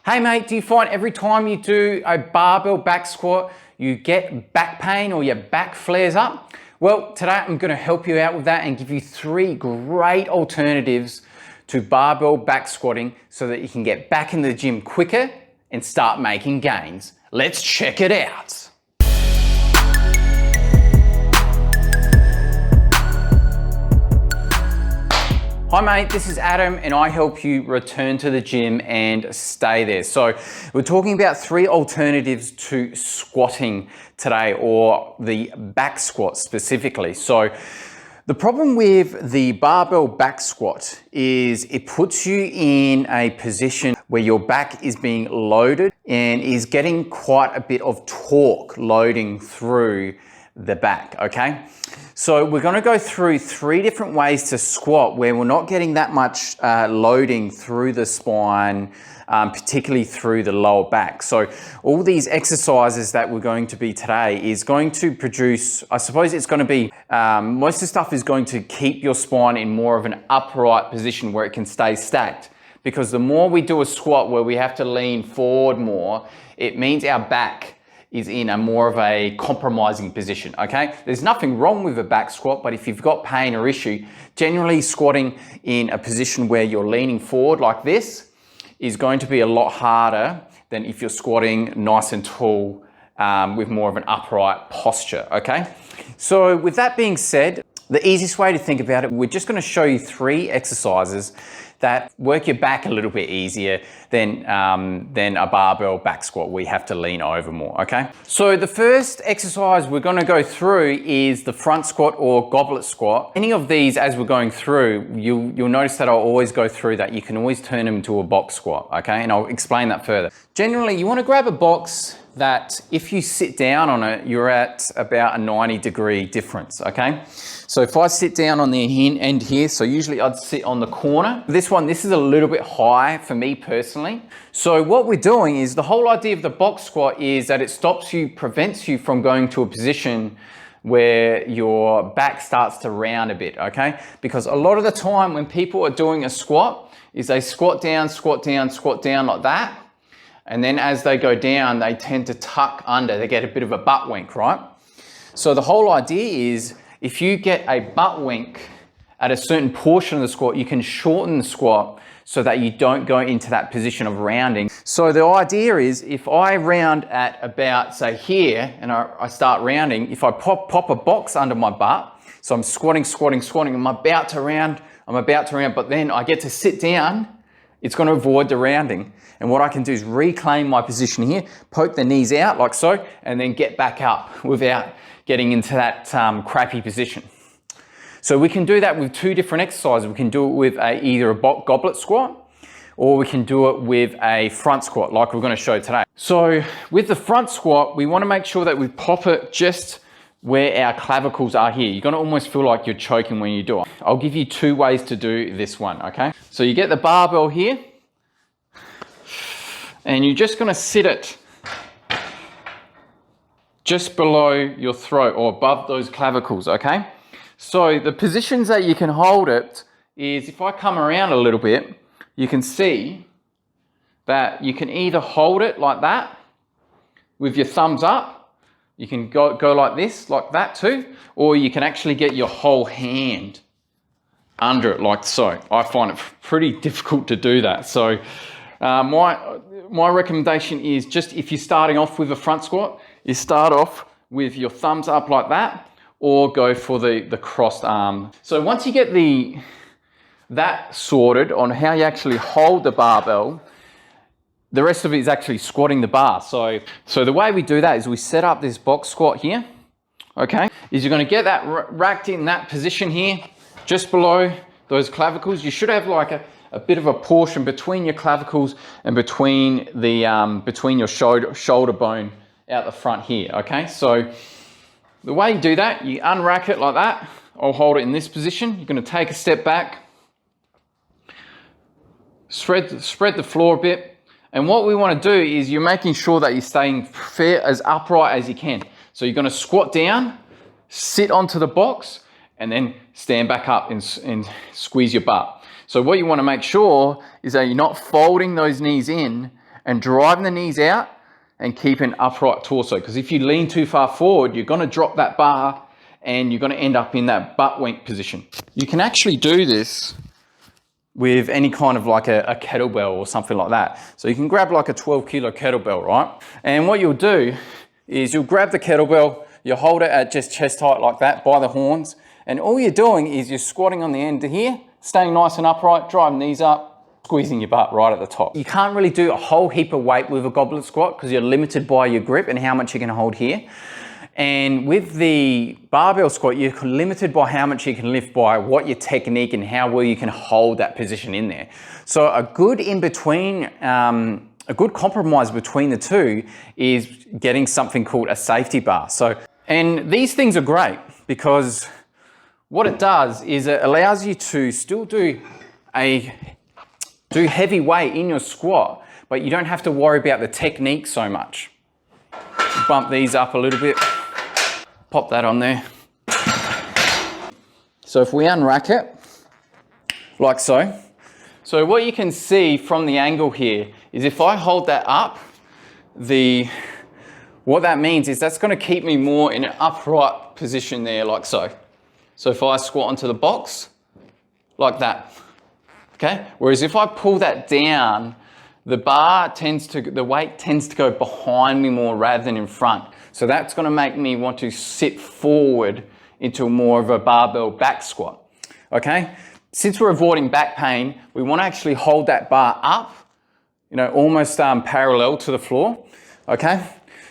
Hey mate, do you find every time you do a barbell back squat, you get back pain or your back flares up? Well, today I'm going to help you out with that and give you 3 great alternatives to barbell back squatting so that you can get back in the gym quicker and start making gains. Let's check it out. Hi mate, this is Adam and I help you return to the gym and stay there. So we're talking about 3 alternatives to squatting today, or the back squat specifically. So the problem with the barbell back squat is it puts you in a position where your back is being loaded and is getting quite a bit of torque loading through the back, okay? So we're going to go through 3 different ways to squat where we're not getting that much loading through the spine, particularly through the lower back. So all these exercises that we're going to be today is going to produce, I suppose it's going to be, most of the stuff is going to keep your spine in more of an upright position where it can stay stacked. Because the more we do a squat where we have to lean forward more, it means our back is in a more of a compromising position, okay? There's nothing wrong with a back squat, but if you've got pain or issue, generally squatting in a position where you're leaning forward like this is going to be a lot harder than if you're squatting nice and tall with more of an upright posture, okay? So with that being said, the easiest way to think about it, we're just gonna show you 3 exercises that work your back a little bit easier than a barbell back squat where you have to lean over more, okay? So the first exercise we're gonna go through is the front squat or goblet squat. Any of these as we're going through, you'll notice that I'll always go through that. You can always turn them into a box squat, okay? And I'll explain that further. Generally, you wanna grab a box that if you sit down on it, you're at about a 90-degree difference, okay? So if I sit down on the end here, so usually I'd sit on the corner. This is a little bit high for me personally. So what we're doing is, the whole idea of the box squat is that it prevents you from going to a position where your back starts to round a bit, okay? Because a lot of the time when people are doing a squat, is they squat down, squat down, squat down like that. And then as they go down, they tend to tuck under, they get a bit of a butt wink, right? So the whole idea is, if you get a butt wink at a certain portion of the squat, you can shorten the squat so that you don't go into that position of rounding. So the idea is, if I round at about, say here, and I start rounding, if I pop a box under my butt, so I'm squatting, I'm about to round, but then I get to sit down, it's going to avoid the rounding. And what I can do is reclaim my position here, poke the knees out like so, and then get back up without getting into that crappy position. So we can do that with 2 different exercises. We can do it with either a goblet squat, or we can do it with a front squat like we're going to show today. So with the front squat, we want to make sure that we pop it just where our clavicles are here. You're going to almost feel like you're choking when you do it. I'll give you 2 ways to do this one, okay? So you get the barbell here, and you're just going to sit it just below your throat or above those clavicles, okay? So the positions that you can hold it is, if I come around a little bit, you can see that you can either hold it like that with your thumbs up, you can go like this, like that too, or you can actually get your whole hand under it like so. I find it pretty difficult to do that. So my recommendation is, just if you're starting off with a front squat, you start off with your thumbs up like that, or go for the crossed arm. So once you get that sorted on how you actually hold the barbell, the rest of it is actually squatting the bar. So the way we do that is we set up this box squat here, okay? Is you're gonna get that racked in that position here, just below those clavicles. You should have like a bit of a portion between your clavicles and between your shoulder bone out the front here, okay? So the way you do that, you unrack it like that. I'll hold it in this position. You're gonna take a step back, spread the floor a bit. And what we wanna do is, you're making sure that you're staying as upright as you can. So you're gonna squat down, sit onto the box, and then stand back up and squeeze your butt. So what you want to make sure is that you're not folding those knees in and driving the knees out and keep an upright torso. Because if you lean too far forward, you're gonna drop that bar and you're gonna end up in that butt wink position. You can actually do this with any kind of like a kettlebell or something like that. So you can grab like a 12 kilo kettlebell, right? And what you'll do is you'll grab the kettlebell, you hold it at just chest height like that by the horns, and all you're doing is you're squatting on the end here, staying nice and upright, driving knees up, squeezing your butt right at the top. You can't really do a whole heap of weight with a goblet squat because you're limited by your grip and how much you can hold here. And with the barbell squat, you're limited by how much you can lift by what your technique and how well you can hold that position in there. So a good in between, a good compromise between the two is getting something called a safety bar. And these things are great because what it does is it allows you to still do heavy weight in your squat, but you don't have to worry about the technique so much. Bump these up a little bit, pop that on there. So if we unrack it, like so. So what you can see from the angle here is if I hold that up, what that means is that's gonna keep me more in an upright position there, like so. So if I squat onto the box, like that, okay? Whereas if I pull that down, the weight tends to go behind me more rather than in front. So that's gonna make me want to sit forward into more of a barbell back squat, okay? Since we're avoiding back pain, we wanna actually hold that bar up, almost parallel to the floor, okay?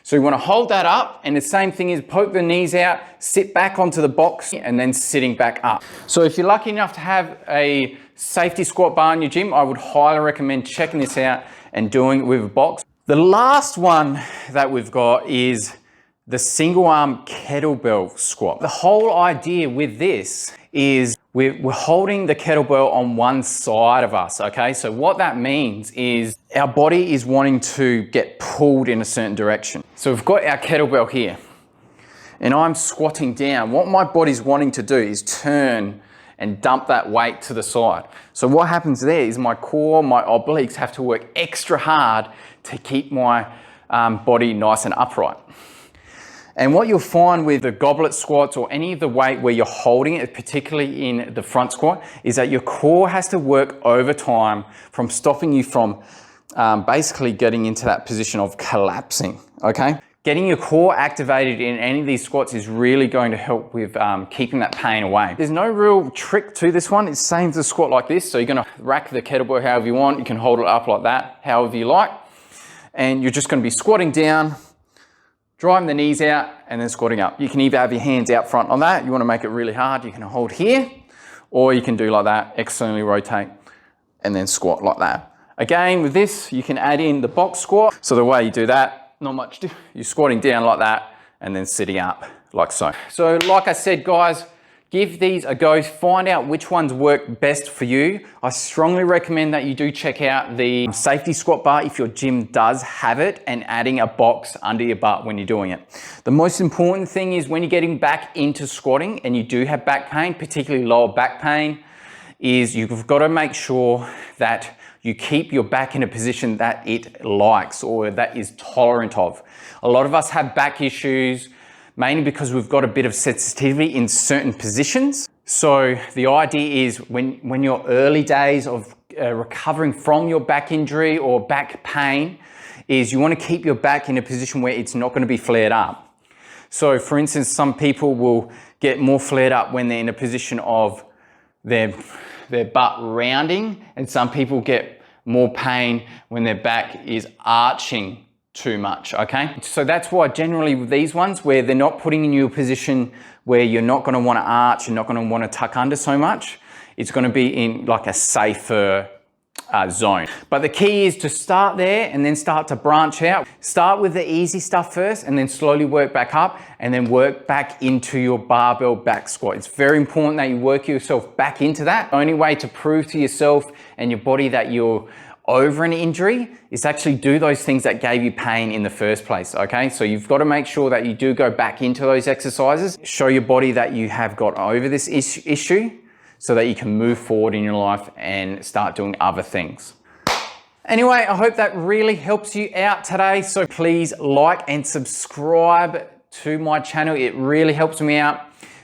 So you want to hold that up, and the same thing is poke the knees out, sit back onto the box, and then sitting back up. So if you're lucky enough to have a safety squat bar in your gym, I would highly recommend checking this out and doing it with a box. The last one that we've got is the single arm kettlebell squat. The whole idea with this is we're holding the kettlebell on one side of us, okay? So what that means is our body is wanting to get pulled in a certain direction. So we've got our kettlebell here and I'm squatting down. What my body's wanting to do is turn and dump that weight to the side. So what happens there is my core, my obliques have to work extra hard to keep my body nice and upright. And what you'll find with the goblet squats or any of the weight where you're holding it, particularly in the front squat, is that your core has to work overtime from stopping you from basically getting into that position of collapsing, okay? Getting your core activated in any of these squats is really going to help with keeping that pain away. There's no real trick to this one. It's the same as a squat like this. So you're gonna rack the kettlebell however you want. You can hold it up like that, however you like. And you're just gonna be squatting down, driving the knees out and then squatting up. You can either have your hands out front on that. You wanna make it really hard, you can hold here, or you can do like that, externally rotate and then squat like that. Again, with this, you can add in the box squat. So the way you do that, not much, you're squatting down like that and then sitting up like so. So like I said, guys, give these a go, find out which ones work best for you. I strongly recommend that you do check out the safety squat bar if your gym does have it, and adding a box under your butt when you're doing it. The most important thing is when you're getting back into squatting and you do have back pain, particularly lower back pain, is you've got to make sure that you keep your back in a position that it likes or that is tolerant of. A lot of us have back issues, mainly because we've got a bit of sensitivity in certain positions. So the idea is when your early days of recovering from your back injury or back pain is you want to keep your back in a position where it's not going to be flared up. So for instance, some people will get more flared up when they're in a position of their butt rounding, and some people get more pain when their back is arching too much, okay? So that's why generally with these ones, where they're not putting you in a position where you're not gonna wanna arch, you're not gonna wanna tuck under so much, it's gonna be in like a safer zone. But the key is to start there and then start to branch out. Start with the easy stuff first and then slowly work back up and then work back into your barbell back squat. It's very important that you work yourself back into that. The only way to prove to yourself and your body that you're over an injury is to actually do those things that gave you pain in the first place, okay? So you've got to make sure that you do go back into those exercises, show your body that you have got over this issue so that you can move forward in your life and start doing other things. Anyway, I hope that really helps you out today. So please like and subscribe to my channel. It really helps me out.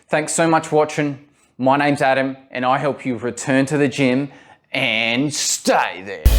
Thanks so much for watching. My name's Adam and I help you return to the gym and stay there.